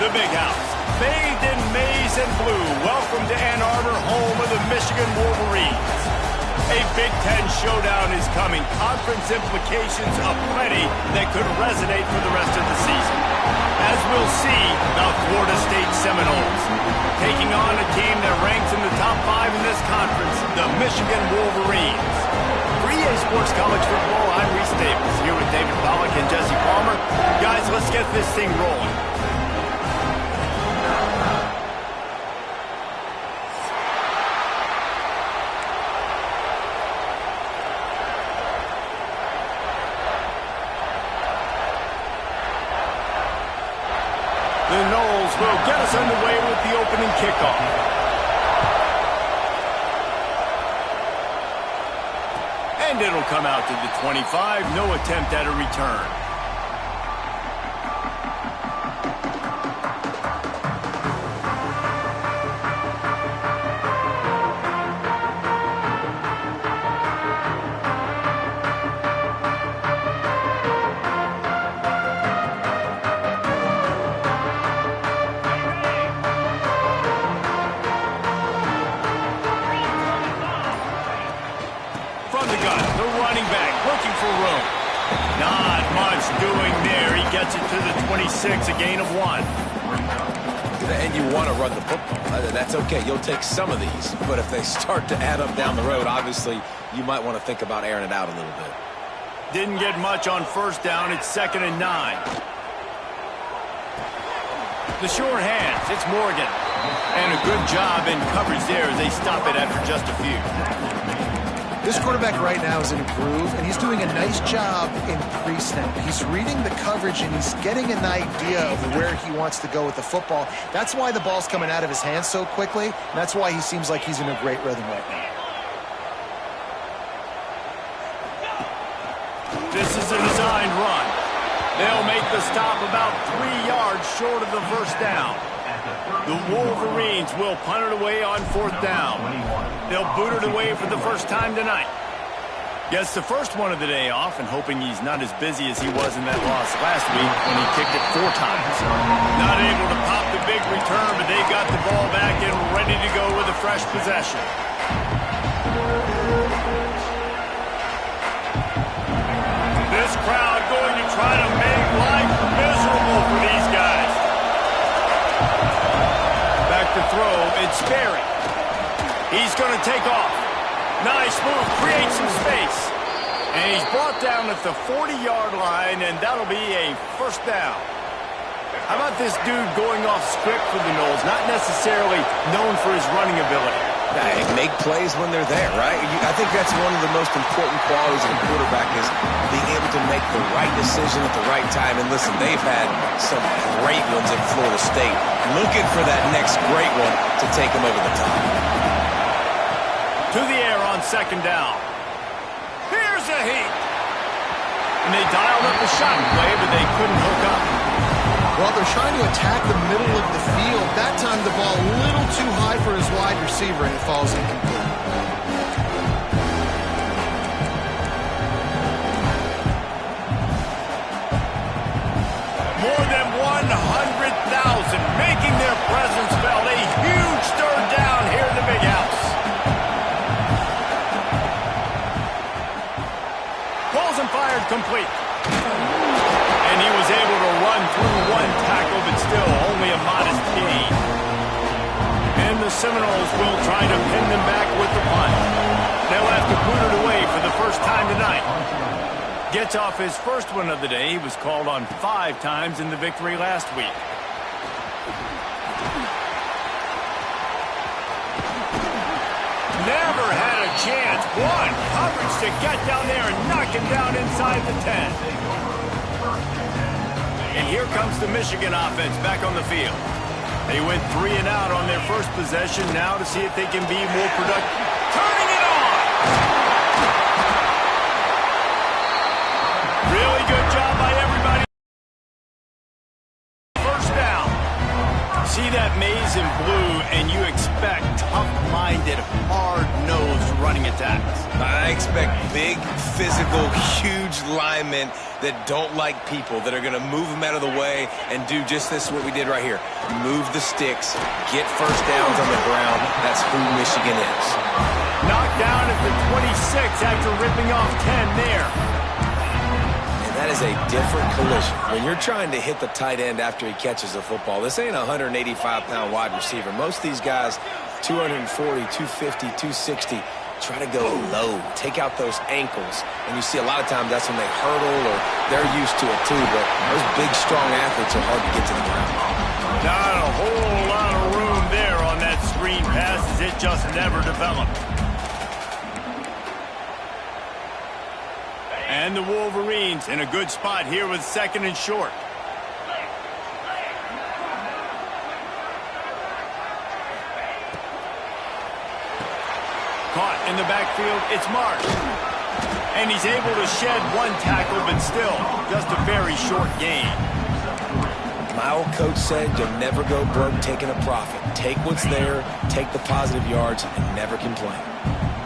The Big House, bathed in maize and blue, welcome to Ann Arbor, home of the Michigan Wolverines. A Big Ten showdown is coming, conference implications aplenty that could resonate for the rest of the season. As we'll see, the Florida State Seminoles, taking on a team that ranks in the top 5 in this conference, the Michigan Wolverines. For EA Sports College Football, I'm Reese Davis, here with David Pollack and Jesse Palmer. Guys, let's get this thing rolling. The Noles will get us underway with the opening kickoff. And it'll come out to the 25. No attempt at a return. From the gun, the running back looking for room. Not much doing there. He gets it to the 26, a gain of 1. And you want to run the football. That's okay. You'll take some of these. But if they start to add up down the road, obviously, you might want to think about airing it out a little bit. Didn't get much on first down. It's 2nd and 9. The short hands. It's Morgan. And a good job in coverage there as they stop it after just a few. This quarterback right now is in a groove, and he's doing a nice job in pre-snap. He's reading the coverage, and he's getting an idea of where he wants to go with the football. That's why the ball's coming out of his hands so quickly, and that's why he seems like he's in a great rhythm right now. This is a designed run. They'll make the stop about 3 yards short of the first down. The Wolverines will punt it away on 4th down. They'll boot it away for the first time tonight. Gets the first one of the day off and hoping he's not as busy as he was in that loss last week when he kicked it 4 times. Not able to pop the big return, but they got the ball back and ready to go with a fresh possession. This crowd going to try to make life miserable for these guys. Back to throw, it's Sperry. He's going to take off. Nice move, creates some space. And he's brought down at the 40-yard line, and that'll be a first down. How about this dude going off script for the Noles? Not necessarily known for his running ability. Make plays when they're there, right? I think that's one of the most important qualities of a quarterback is being able to make the right decision at the right time. And listen, they've had some great ones in Florida State. Looking for that next great one to take them over the top. To the air on 2nd down. Here's a heat. And they dialed up the shot play, but they couldn't hook up. Well, they're trying to attack the middle of the field. That time the ball a little too high for his wide receiver, and it falls incomplete. More than 100,000 making their presence felt. A huge 3rd down here in the Big House. Balls and fired complete. And he was able to run through 1 tackle, but still only a modest gain. And the Seminoles will try to pin them back with the punt. They'll have to boot it away for the first time tonight. Gets off his first one of the day. He was called on 5 times in the victory last week. Never had a chance. One coverage to get down there and knock him down inside the 10. And here comes the Michigan offense back on the field. They went 3 and out on their first possession. Now to see if they can be more productive. Turning it on! Really good job by everybody. First down. See that maize in blue, and you expect tough-minded, hard-nosed running attacks. I expect big, physical, huge linemen that don't like people, that are going to move them out of the way and do just this, what we did right here. Move the sticks, get first downs on the ground. That's who Michigan is. Knocked down at the 26 after ripping off 10 there. That is a different collision. When you're trying to hit the tight end after he catches the football, this ain't a 185-pound wide receiver. Most of these guys, 240, 250, 260, try to go low, take out those ankles. And you see a lot of times that's when they hurdle, or they're used to it too. But those big, strong athletes are hard to get to the ground. Not a whole lot of room there on that screen pass, as it just never developed. And the Wolverines in a good spot here with 2nd and short. Caught in the backfield, it's Marsh. And he's able to shed one tackle, but still just a very short gain. My old coach said you'll never go broke taking a profit. Take what's there, take the positive yards, and never complain.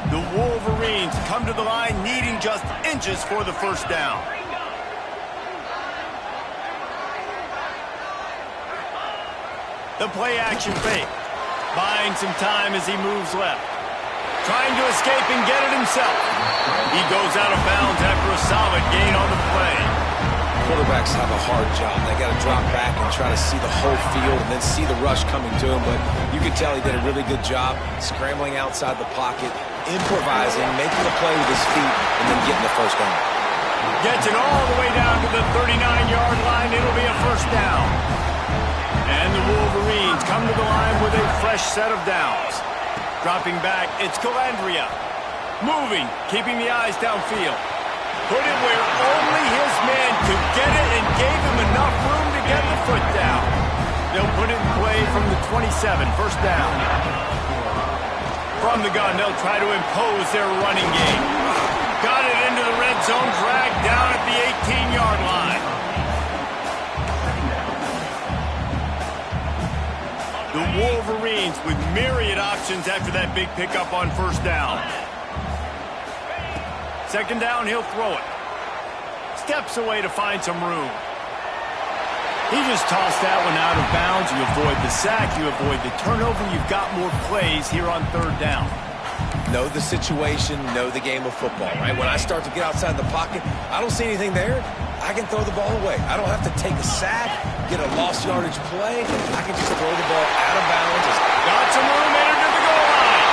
The Wolverines come to the line needing just inches for the first down. The play action fake. Buying some time as he moves left. Trying to escape and get it himself. He goes out of bounds after a solid gain on the play. Quarterbacks have a hard job. They got to drop back and try to see the whole field and then see the rush coming to him. But you can tell he did a really good job scrambling outside the pocket, improvising, making the play with his feet, and then getting the first down. Gets it all the way down to the 39-yard line. It'll be a first down. And the Wolverines come to the line with a fresh set of downs. Dropping back, it's Calandria. Moving, keeping the eyes downfield. Put it where only his man could get it and gave him enough room to get the foot down. They'll put it in play from the 27, first down. From the gun, they'll try to impose their running game. Got it into the red zone, dragged down at the 18-yard line. The Wolverines with myriad options after that big pickup on first down. 2nd down, he'll throw it. Steps away to find some room. He just tossed that one out of bounds. You avoid the sack, you avoid the turnover. You've got more plays here on 3rd down. Know the situation, know the game of football, right? When I start to get outside the pocket, I don't see anything there, I can throw the ball away. I don't have to take a sack, get a lost yardage play. I can just throw the ball out of bounds. Got some room in to the goal line.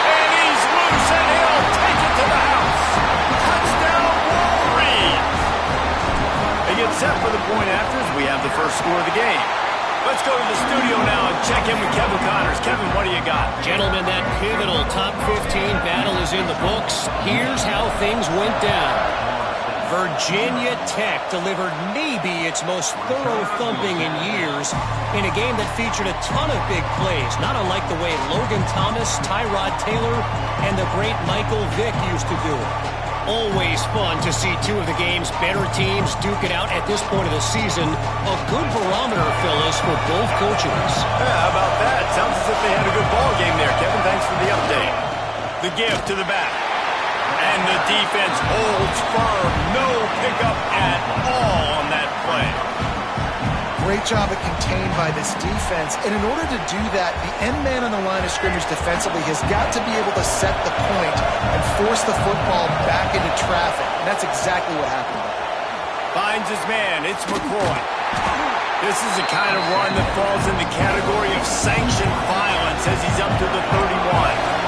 And he's loose, and he'll take it to the house. Touchdown, Wolverines. They get set for the point after as we have the first score of the game. Let's go to the studio now and check in with Kevin Connors. Kevin, what do you got? Gentlemen, that pivotal top 15 battle is in the books. Here's how things went down. Virginia Tech delivered maybe its most thorough thumping in years in a game that featured a ton of big plays, not unlike the way Logan Thomas, Tyrod Taylor, and the great Michael Vick used to do it. Always fun to see two of the game's better teams duke it out at this point of the season. A good barometer, fellas, for both coaches. Yeah, how about that? Sounds as if they had a good ball game there, Kevin. Thanks for the update. The give to the back. And the defense holds firm. No pickup at all on that play. Great job at contained by this defense. And in order to do that, the end man on the line of scrimmage defensively has got to be able to set the point and force the football back into traffic. And that's exactly what happened. Finds his man. It's McCoy. This is the kind of run that falls in the category of sanctioned violence as he's up to the 31.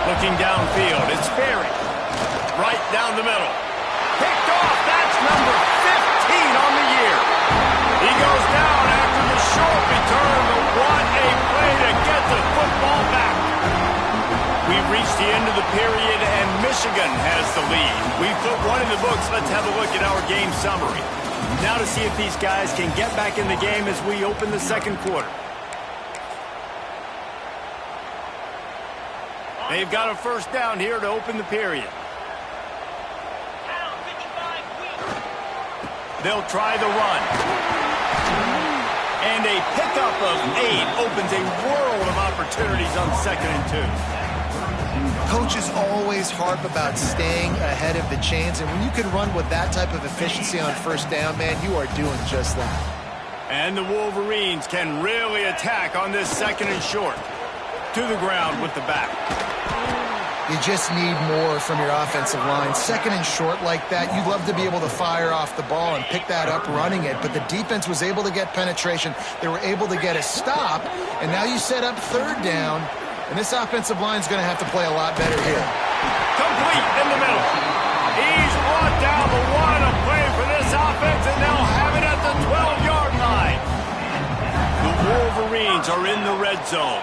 Looking downfield, it's Ferry. Right down the middle. Picked off, that's number 15 on the year. He goes down after the short return, but what a play to get the football back. We've reached the end of the period, and Michigan has the lead. We've put one in the books. Let's have a look at our game summary. Now to see if these guys can get back in the game as we open the second quarter. They've got a first down here to open the period. They'll try the run. pickup of 8 opens a world of opportunities on 2nd and 2. Coaches always harp about staying ahead of the chains, and when you can run with that type of efficiency on 1st down, man, you are doing just that. And the Wolverines can really attack on this 2nd and short. To the ground with the back. You just need more from your offensive line. 2nd and short like that, you'd love to be able to fire off the ball and pick that up running it, but the defense was able to get penetration. They were able to get a stop, and now you set up 3rd down, and this offensive line is going to have to play a lot better here. Complete in the middle. He's brought down the one to play for this offense, and they'll have it at the 12-yard line. The Wolverines are in the red zone.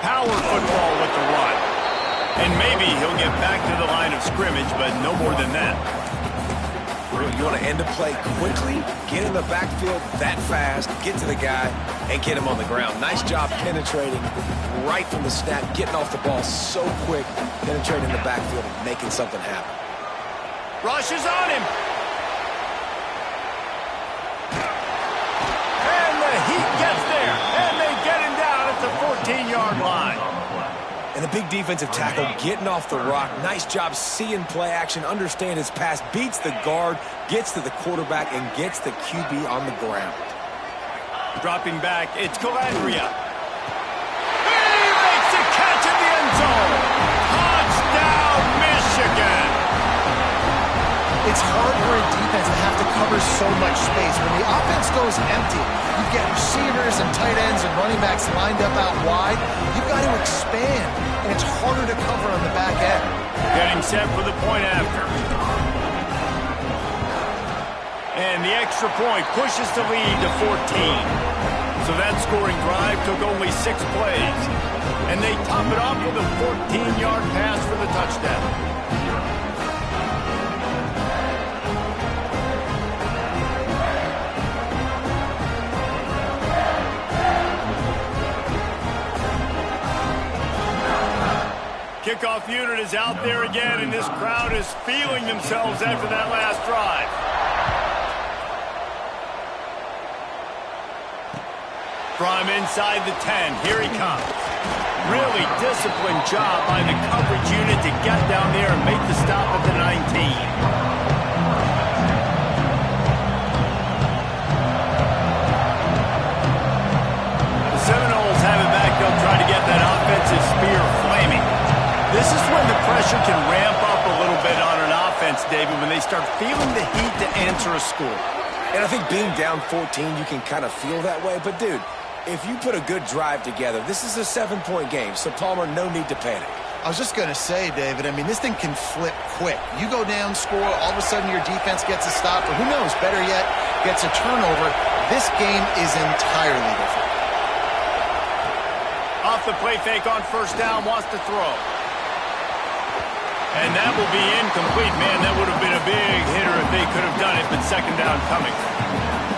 Power football with the run. And maybe he'll get back to the line of scrimmage, but no more than that. You want to end a play quickly, get in the backfield that fast, get to the guy, and get him on the ground. Nice job penetrating right from the snap, getting off the ball so quick, penetrating the backfield and making something happen. Rush is on him. And the heat gets there. And they get him down at the 14-yard line. And a big defensive tackle getting off the rock. Nice job seeing play action, understand his pass, beats the guard, gets to the quarterback, and gets the QB on the ground. Dropping back, it's Calandria. He makes a catch in the end zone. Touchdown, Michigan. It's hard for a defense to have to cover so much space. When the offense goes empty, you get receivers and tight ends and running backs lined up out wide. You've got to expand, and it's harder to cover on the back end. Getting set for the point after. And the extra point pushes the lead to 14. So that scoring drive took only 6 plays. And they top it off with a 14-yard pass for the touchdown. Kickoff unit is out there again, and this crowd is feeling themselves after that last drive. From inside the 10, here he comes. Really disciplined job by the coverage unit to get down there and make the stop at the 19. Seminoles have it back. They'll try to get that offensive spear flaming. This is when the pressure can ramp up a little bit on an offense, David, when they start feeling the heat to answer a score. And I think being down 14, you can kind of feel that way. But, dude, if you put a good drive together, this is a 7-point game. So, Palmer, no need to panic. I was just going to say, David, I mean, this thing can flip quick. You go down, score, all of a sudden your defense gets a stop, or who knows, better yet, gets a turnover. This game is entirely different. Off the play fake on 1st down, wants to throw. And that will be incomplete. Man, that would have been a big hitter if they could have done it, but 2nd down coming.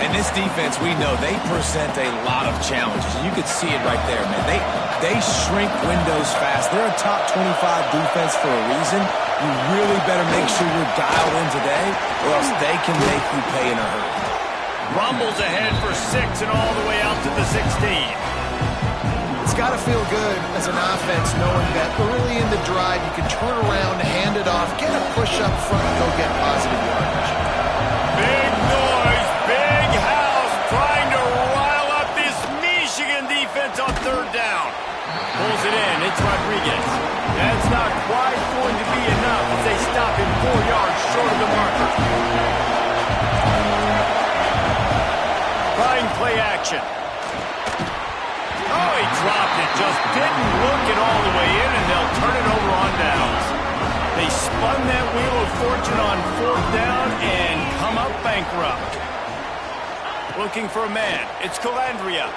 And this defense, we know, they present a lot of challenges. You could see it right there, man. They shrink windows fast. They're a top 25 defense for a reason. You really better make sure you're dialed in today, or else they can make you pay in a hurry. Rumbles ahead for 6 and all the way out to the 16. It's got to feel good as an offense knowing that early in the drive you can turn around, hand it off, get a push up front, and go get positive yardage. Big noise, big house, trying to rile up this Michigan defense on 3rd down. Pulls it in, it's Rodriguez. That's not quite going to be enough as they stop him 4 yards short of the marker. Trying play action. Oh, he dropped it. Just didn't look it all the way in, and they'll turn it over on downs. They spun that wheel of fortune on 4th down and come up bankrupt. Looking for a man. It's Calandria.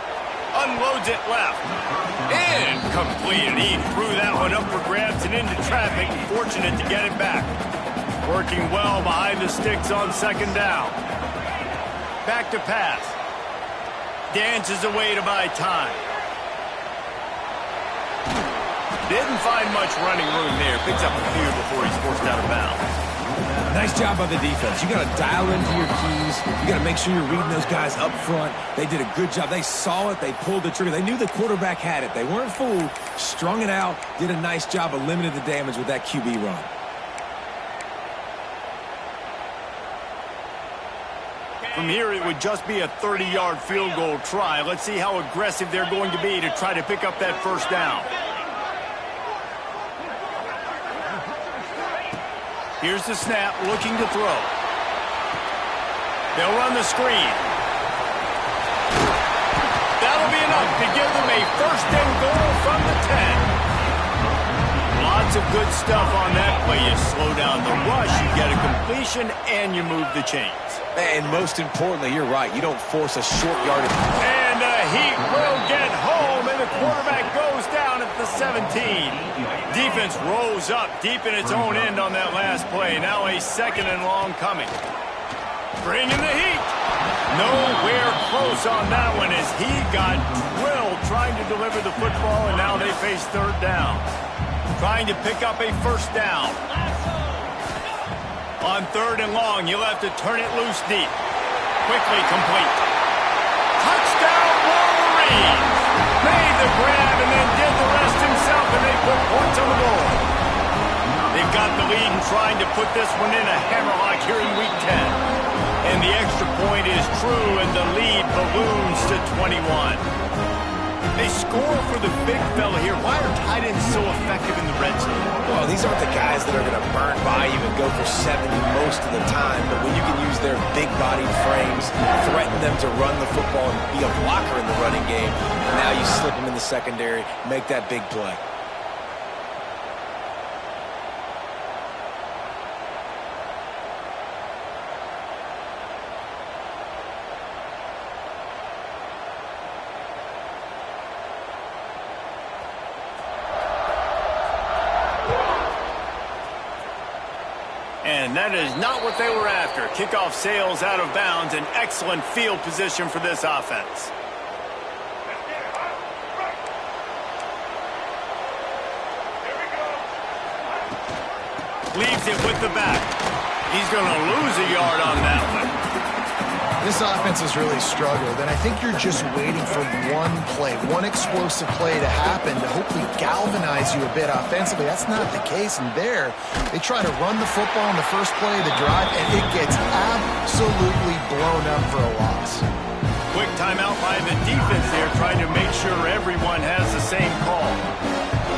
Unloads it left. Incomplete. He threw that one up for grabs and into traffic. Fortunate to get it back. Working well behind the sticks on 2nd down. Back to pass. Dances away to buy time. Didn't find much running room there. Picks up a few before he's forced out of bounds. Nice job by the defense. You got to dial into your keys. You got to make sure you're reading those guys up front. They did a good job. They saw it. They pulled the trigger. They knew the quarterback had it. They weren't fooled. Strung it out. Did a nice job of limiting the damage with that QB run. From here, it would just be a 30-yard field goal try. Let's see how aggressive they're going to be to try to pick up that first down. Here's the snap, looking to throw. They'll run the screen. That'll be enough to give them a first and goal from the 10. Lots of good stuff on that play. You slow down the rush, you get a completion, and you move the chains. And most importantly, you're right. You don't force a short yardage. And Heat will get home, and the quarterback goes down at the 17. Defense rose up deep in its own end on that last play. Now a second and long coming. Bringing the heat. Nowhere close on that one as he got drilled trying to deliver the football, and now they face third down. Trying to pick up a first down. On third and long, you'll have to turn it loose deep. Quickly complete. Touchdown, Wolverines! Made the grab and then did the rest himself, and they put points on the board. They've got the lead and trying to put this one in a hammerlock here in Week 10. And the extra point is true, and the lead balloons to 21. They score for the big fella here. Why are tight ends so effective in the red zone? Well, these aren't the guys that are going to burn by you and go for 70 most of the time, but when you can use their big-bodied frames, threaten them to run the football and be a blocker in the running game, now you slip them in the secondary, make that big play. And that is not what they were after. Kickoff sails out of bounds. An excellent field position for this offense. Leaves it with the back. He's going to lose a yard on that one. This offense has really struggled, and I think you're just waiting for one play, one explosive play to happen to hopefully galvanize you a bit offensively. That's not the case, and there, they try to run the football in the first play of the drive, and it gets absolutely blown up for a loss. Quick timeout by the defense there, trying to make sure everyone has the same call.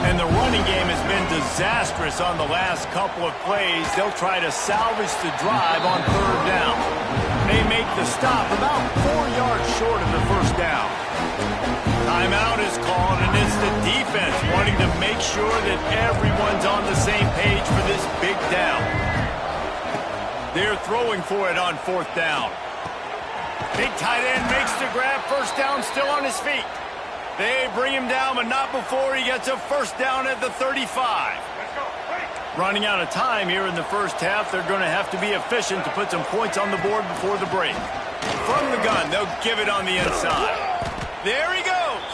And the running game has been disastrous on the last couple of plays. They'll try to salvage the drive on third down. They make the stop about 4 yards short of the first down. Timeout is called, and it's the defense wanting to make sure that everyone's on the same page for this big down. They're throwing for it on fourth down. Big tight end makes the grab. First down, still on his feet. They bring him down, but not before he gets a first down at the 35. Running out of time here in the first half. They're going to have to be efficient to put some points on the board before the break. From the gun, they'll give it on the inside. There he goes.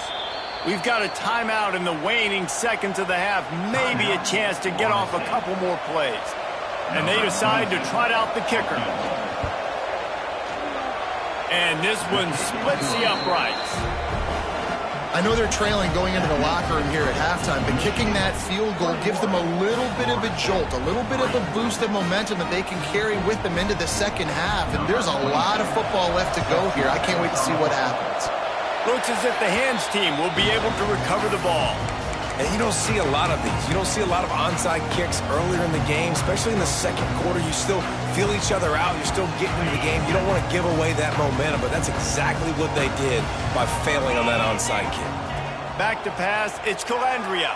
We've got a timeout in the waning seconds of the half. Maybe a chance to get off a couple more plays. And they decide to trot out the kicker. And this one splits the uprights. I know they're trailing going into the locker room here at halftime, but kicking that field goal gives them a little bit of a jolt, a little bit of a boost of momentum that they can carry with them into the second half. And there's a lot of football left to go here. I can't wait to see what happens. Looks as if the hands team will be able to recover the ball. And you don't see a lot of these. You don't see a lot of onside kicks earlier in the game, especially in the second quarter. You still feel each other out. You're still getting into the game. You don't want to give away that momentum, but that's exactly what they did by failing on that onside kick. Back to pass. It's Calandria.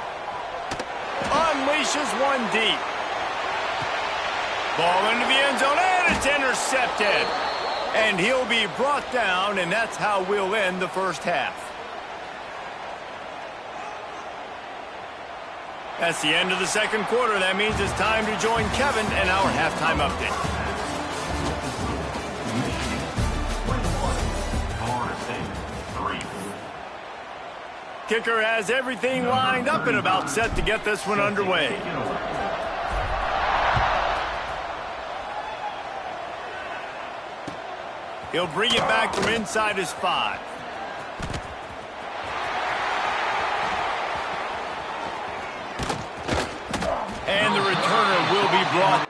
Unleashes one deep. Ball into the end zone, and it's intercepted. And he'll be brought down, and that's how we'll end the first half. That's the end of the second quarter. That means it's time to join Kevin and our halftime update. Kicker has everything lined up and about set to get this one underway. He'll bring it back from inside his 5. And the returner will be brought